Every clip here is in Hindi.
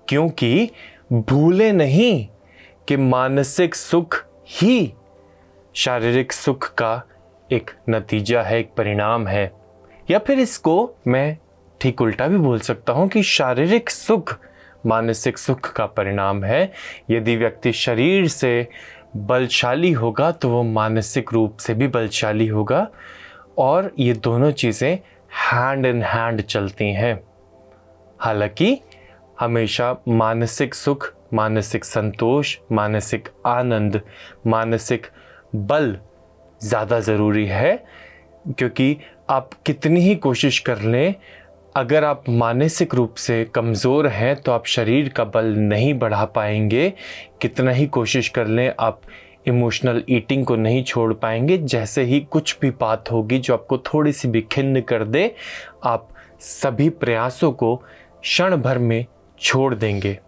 क्योंकि भूले नहीं कि मानसिक सुख ही शारीरिक सुख का एक नतीजा है, एक परिणाम है। या फिर इसको मैं ठीक उल्टा भी बोल सकता हूँ कि शारीरिक सुख मानसिक सुख का परिणाम है। यदि व्यक्ति शरीर से बलशाली होगा तो वो मानसिक रूप से भी बलशाली होगा, और ये दोनों चीज़ें हैंड इन हैंड चलती हैं। हालांकि हमेशा मानसिक सुख, मानसिक संतोष, मानसिक आनंद, मानसिक बल ज़्यादा ज़रूरी है, क्योंकि आप कितनी ही कोशिश कर लें, अगर आप मानसिक रूप से कमज़ोर हैं तो आप शरीर का बल नहीं बढ़ा पाएंगे। कितना ही कोशिश कर लें आप इमोशनल ईटिंग को नहीं छोड़ पाएंगे। जैसे ही कुछ भी बात होगी जो आपको थोड़ी सी भी खिन्न कर दे, आप सभी प्रयासों को क्षण भर में छोड़ देंगे।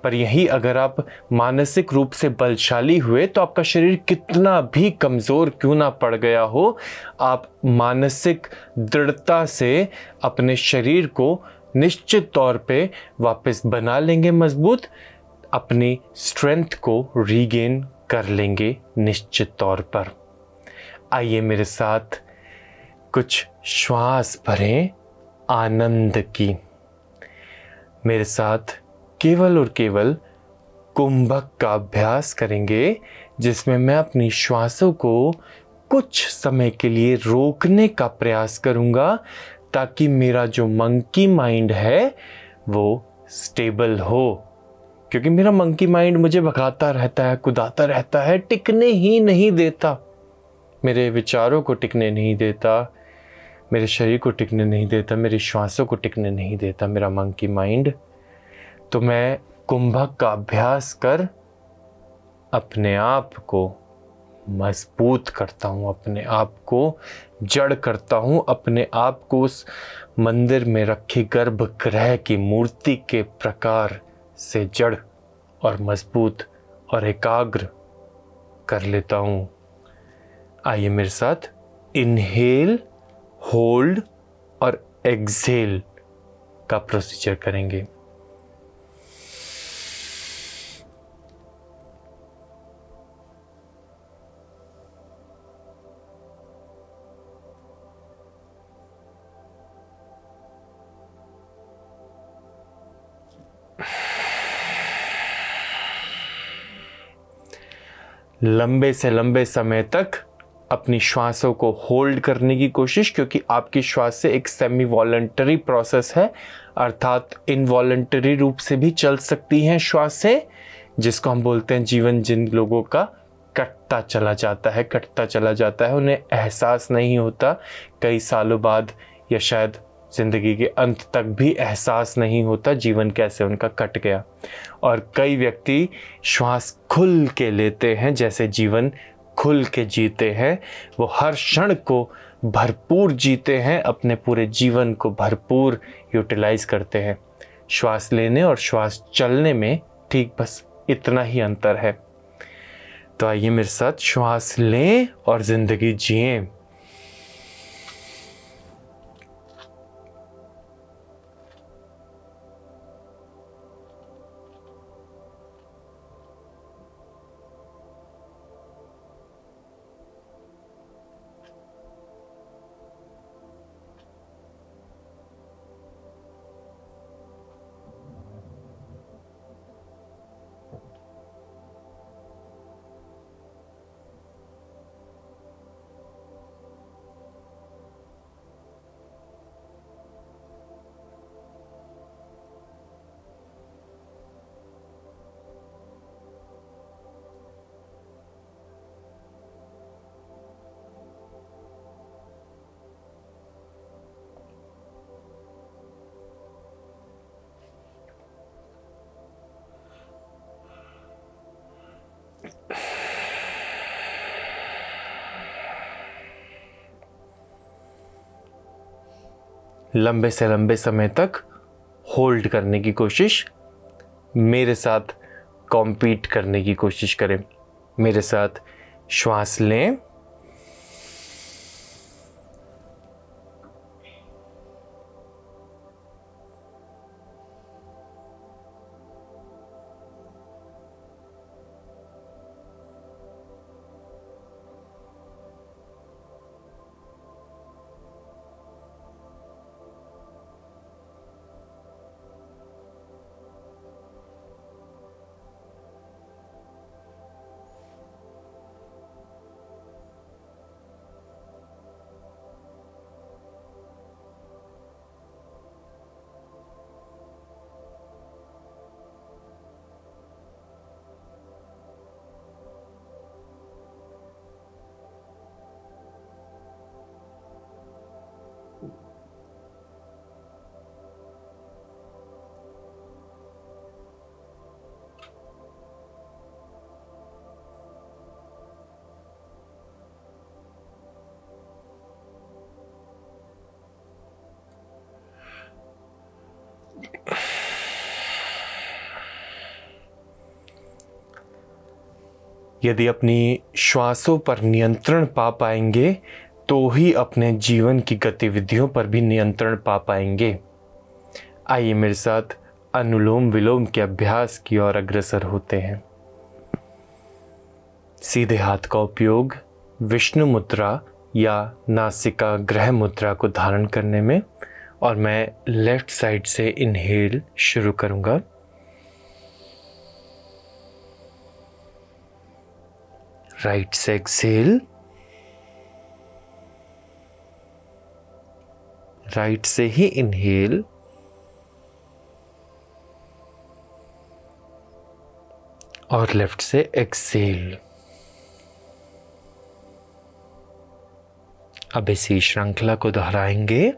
पर यही अगर आप मानसिक रूप से बलशाली हुए तो आपका शरीर कितना भी कमज़ोर क्यों ना पड़ गया हो, आप मानसिक दृढ़ता से अपने शरीर को निश्चित तौर पे वापस बना लेंगे मजबूत, अपनी स्ट्रेंथ को रीगेन कर लेंगे निश्चित तौर पर। आइए मेरे साथ कुछ श्वास भरें आनंद की। मेरे साथ केवल और केवल कुंभक का अभ्यास करेंगे, जिसमें मैं अपनी श्वासों को कुछ समय के लिए रोकने का प्रयास करूंगा, ताकि मेरा जो मंकी माइंड है वो स्टेबल हो। क्योंकि मेरा मंकी माइंड मुझे भगाता रहता है, कुदाता रहता है, टिकने ही नहीं देता, मेरे विचारों को टिकने नहीं देता, मेरे शरीर को टिकने नहीं देता, मेरी श्वासों को टिकने नहीं देता मेरा मंकी माइंड। तो मैं कुंभक का अभ्यास कर अपने आप को मजबूत करता हूँ, अपने आप को जड़ करता हूँ, अपने आप को उस मंदिर में रखी गर्भगृह की मूर्ति के प्रकार से जड़ और मजबूत और एकाग्र कर लेता हूँ। आइए मेरे साथ इनहेल, होल्ड और एक्सहेल का प्रोसीजर करेंगे। लंबे से लंबे समय तक अपनी श्वासों को होल्ड करने की कोशिश, क्योंकि आपकी श्वास से एक सेमी वॉलंटरी प्रोसेस है, अर्थात इनवॉलंटरी रूप से भी चल सकती हैं श्वासें, जिसको हम बोलते हैं जीवन जिन लोगों का कटता चला जाता है, उन्हें एहसास नहीं होता कई सालों बाद, या शायद जिंदगी के अंत तक भी एहसास नहीं होता जीवन कैसे उनका कट गया। और कई व्यक्ति श्वास खुल के लेते हैं, जैसे जीवन खुल के जीते हैं, वो हर क्षण को भरपूर जीते हैं, अपने पूरे जीवन को भरपूर यूटिलाइज करते हैं। श्वास लेने और श्वास चलने में ठीक बस इतना ही अंतर है। तो आइए मेरे साथ श्वास लें और जिंदगी जिएं। लंबे से लंबे समय तक होल्ड करने की कोशिश, मेरे साथ कॉम्पीट करने की कोशिश करें। मेरे साथ श्वास लें, यदि अपनी श्वासों पर नियंत्रण पा पाएंगे तो ही अपने जीवन की गतिविधियों पर भी नियंत्रण पा पाएंगे। आइए मेरे साथ अनुलोम विलोम के अभ्यास की ओर अग्रसर होते हैं। सीधे हाथ का उपयोग विष्णु मुद्रा या नासिका ग्रह मुद्रा को धारण करने में, और मैं लेफ्ट साइड से इनहेल शुरू करूंगा। राइट से एक्सहेल, राइट से ही इनहेल, और लेफ्ट से एक्सहेल। अब इसी श्रृंखला को दोहराएंगे।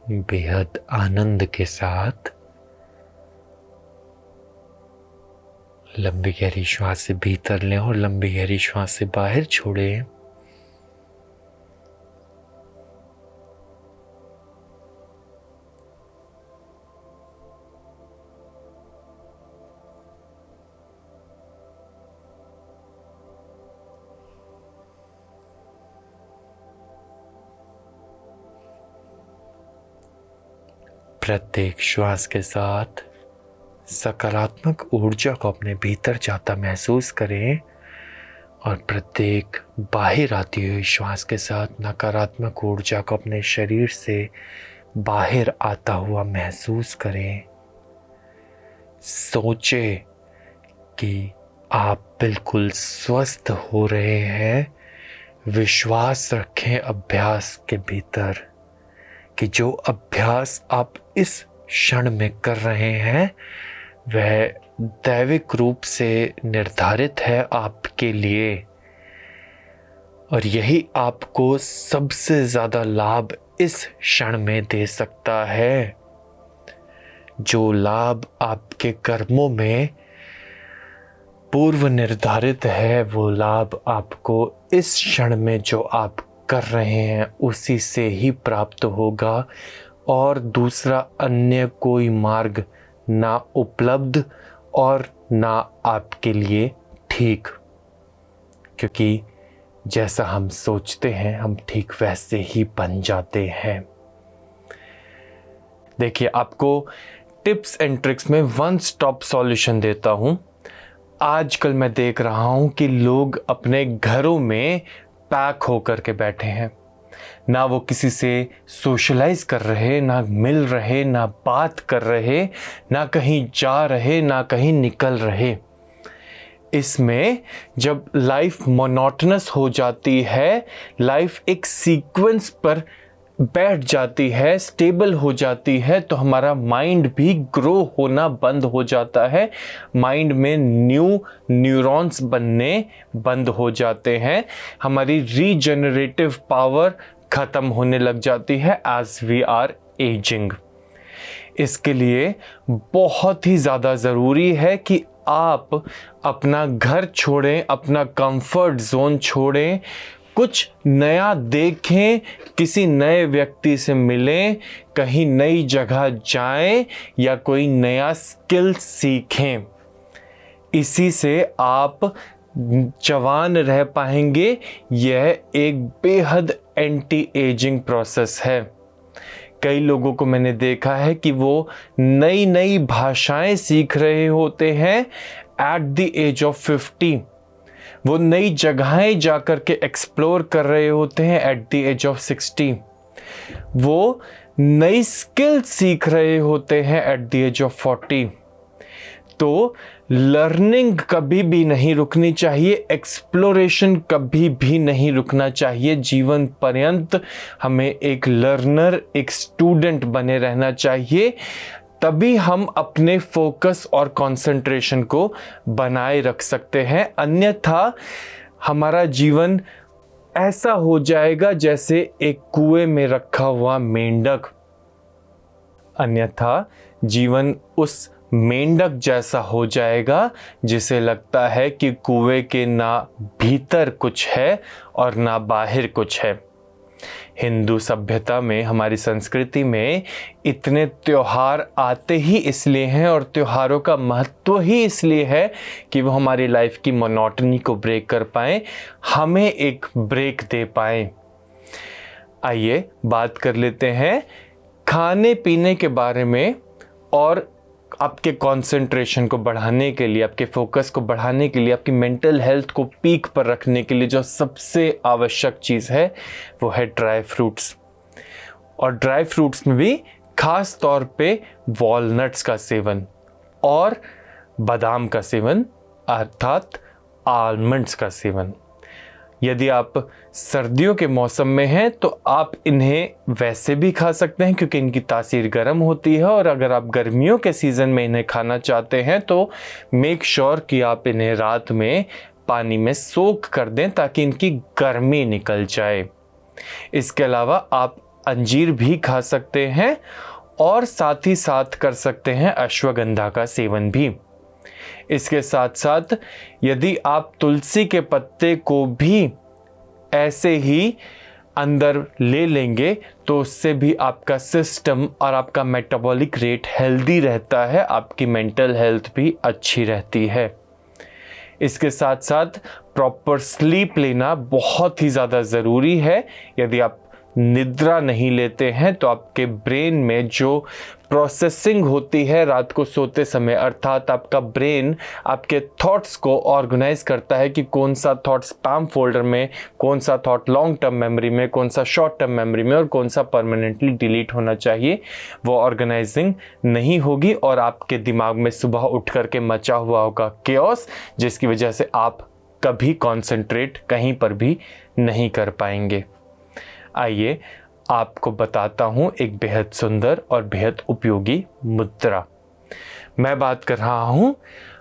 बेहद आनंद के साथ लंबी गहरी श्वास से भीतर लें और लंबी गहरी श्वास से बाहर छोड़ें। प्रत्येक श्वास के साथ सकारात्मक ऊर्जा को अपने भीतर जाता महसूस करें, और प्रत्येक बाहर आती हुई श्वास के साथ नकारात्मक ऊर्जा को अपने शरीर से बाहर आता हुआ महसूस करें। सोचें कि आप बिल्कुल स्वस्थ हो रहे हैं। विश्वास रखें अभ्यास के भीतर कि जो अभ्यास आप इस क्षण में कर रहे हैं वह दैविक रूप से निर्धारित है आपके लिए, और यही आपको सबसे ज़्यादा लाभ इस क्षण में दे सकता है। जो लाभ आपके कर्मों में पूर्व निर्धारित है वो लाभ आपको इस क्षण में जो आप कर रहे हैं उसी से ही प्राप्त होगा, और दूसरा अन्य कोई मार्ग ना उपलब्ध और ना आपके लिए ठीक, क्योंकि जैसा हम सोचते हैं हम ठीक वैसे ही बन जाते हैं। देखिए, आपको टिप्स एंड ट्रिक्स में वन स्टॉप सॉल्यूशन देता हूं। आजकल मैं देख रहा हूं कि लोग अपने घरों में पैक होकर के बैठे हैं, ना वो किसी से सोशलाइज कर रहे, ना मिल रहे, ना बात कर रहे, ना कहीं जा रहे, ना कहीं निकल रहे। इसमें जब लाइफ मोनोटोनस हो जाती है, लाइफ एक सीक्वेंस पर बैठ जाती है, स्टेबल हो जाती है, तो हमारा माइंड भी ग्रो होना बंद हो जाता है। माइंड में न्यू न्यूरॉन्स बनने बंद हो जाते हैं। हमारी रीजनरेटिव पावर खत्म होने लग जाती है एज वी आर एजिंग। इसके लिए बहुत ही ज़्यादा ज़रूरी है कि आप अपना घर छोड़ें, अपना कंफर्ट जोन छोड़ें, कुछ नया देखें, किसी नए व्यक्ति से मिलें, कहीं नई जगह जाएं या कोई नया स्किल सीखें। इसी से आप जवान रह पाएंगे। यह एक बेहद एंटी एजिंग प्रोसेस है। कई लोगों को मैंने देखा है कि वो नई नई भाषाएं सीख रहे होते हैं एट द एज ऑफ 50। वो नई जगहें जाकर के एक्सप्लोर कर रहे होते हैं एट द एज ऑफ 60। वो नई स्किल सीख रहे होते हैं एट द एज ऑफ 40। तो लर्निंग कभी भी नहीं रुकनी चाहिए, एक्सप्लोरेशन कभी भी नहीं रुकना चाहिए। जीवन पर्यंत हमें एक लर्नर, एक स्टूडेंट बने रहना चाहिए। तभी हम अपने फोकस और कंसंट्रेशन को बनाए रख सकते हैं। अन्यथा हमारा जीवन ऐसा हो जाएगा जैसे एक कुएं में रखा हुआ मेंढक। अन्यथा जीवन उस मेंढक जैसा हो जाएगा जिसे लगता है कि कुएं के ना भीतर कुछ है और ना बाहर कुछ है। हिंदू सभ्यता में, हमारी संस्कृति में इतने त्योहार आते ही इसलिए हैं और त्योहारों का महत्व ही इसलिए है कि वो हमारी लाइफ की मोनोटनी को ब्रेक कर पाएं, हमें एक ब्रेक दे पाएं। आइए बात कर लेते हैं खाने पीने के बारे में और आपके कंसंट्रेशन को बढ़ाने के लिए, आपके फोकस को बढ़ाने के लिए, आपकी मेंटल हेल्थ को पीक पर रखने के लिए जो सबसे आवश्यक चीज़ है वो है ड्राई फ्रूट्स। और ड्राई फ्रूट्स में भी खास तौर पे वॉलनट्स का सेवन और बादाम का सेवन अर्थात आलमंड्स का सेवन। यदि आप सर्दियों के मौसम में हैं तो आप इन्हें वैसे भी खा सकते हैं क्योंकि इनकी तासीर गर्म होती है। और अगर आप गर्मियों के सीज़न में इन्हें खाना चाहते हैं तो मेक श्योर कि आप इन्हें रात में पानी में सोक कर दें ताकि इनकी गर्मी निकल जाए। इसके अलावा आप अंजीर भी खा सकते हैं और साथ ही साथ कर सकते हैं अश्वगंधा का सेवन भी। इसके साथ साथ यदि आप तुलसी के पत्ते को भी ऐसे ही अंदर ले लेंगे तो उससे भी आपका सिस्टम और आपका मेटाबॉलिक रेट हेल्दी रहता है, आपकी मेंटल हेल्थ भी अच्छी रहती है। इसके साथ साथ प्रॉपर स्लीप लेना बहुत ही ज़्यादा ज़रूरी है। यदि आप निद्रा नहीं लेते हैं तो आपके ब्रेन में जो प्रोसेसिंग होती है रात को सोते समय, अर्थात आपका ब्रेन आपके थॉट्स को ऑर्गेनाइज करता है कि कौन सा थॉट स्पैम फोल्डर में, कौन सा थॉट लॉन्ग टर्म मेमोरी में, कौन सा शॉर्ट टर्म मेमोरी में और कौन सा परमानेंटली डिलीट होना चाहिए, वो ऑर्गेनाइजिंग नहीं होगी और आपके दिमाग में सुबह उठ करके मचा हुआ होगा केओस, जिसकी वजह से आप कभी कॉन्सेंट्रेट कहीं पर भी नहीं कर पाएंगे। आइए आपको बताता हूं एक बेहद सुंदर और बेहद उपयोगी मुद्रा। मैं बात कर रहा हूं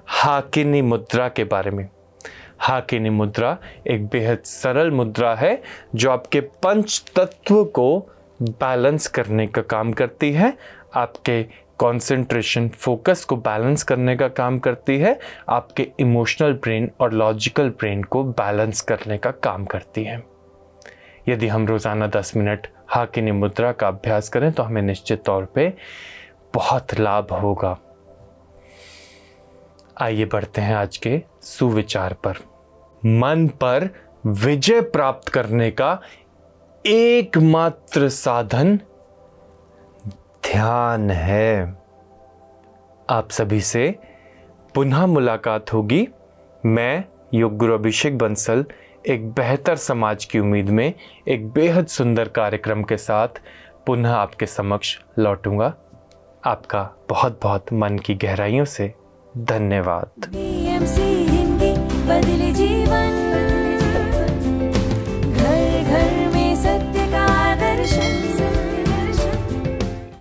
हाकिनी मुद्रा के बारे में। हाकिनी मुद्रा एक बेहद सरल मुद्रा है जो आपके पंच तत्व को बैलेंस करने का काम करती है, आपके कंसंट्रेशन फोकस को बैलेंस करने का काम करती है, आपके इमोशनल ब्रेन और लॉजिकल ब्रेन को बैलेंस करने का काम करती है। यदि हम रोज़ाना 10 मिनट हाकिनी मुद्रा का अभ्यास करें तो हमें निश्चित तौर पे बहुत लाभ होगा। आइए बढ़ते हैं आज के सुविचार पर। मन पर विजय प्राप्त करने का एकमात्र साधन ध्यान है। आप सभी से पुनः मुलाकात होगी। मैं योग गुरु अभिषेक बंसल एक बेहतर समाज की उम्मीद में एक बेहद सुंदर कार्यक्रम के साथ पुनः आपके समक्ष लौटूंगा। आपका बहुत बहुत मन की गहराइयों से धन्यवाद। BMC हिंदी बदले जी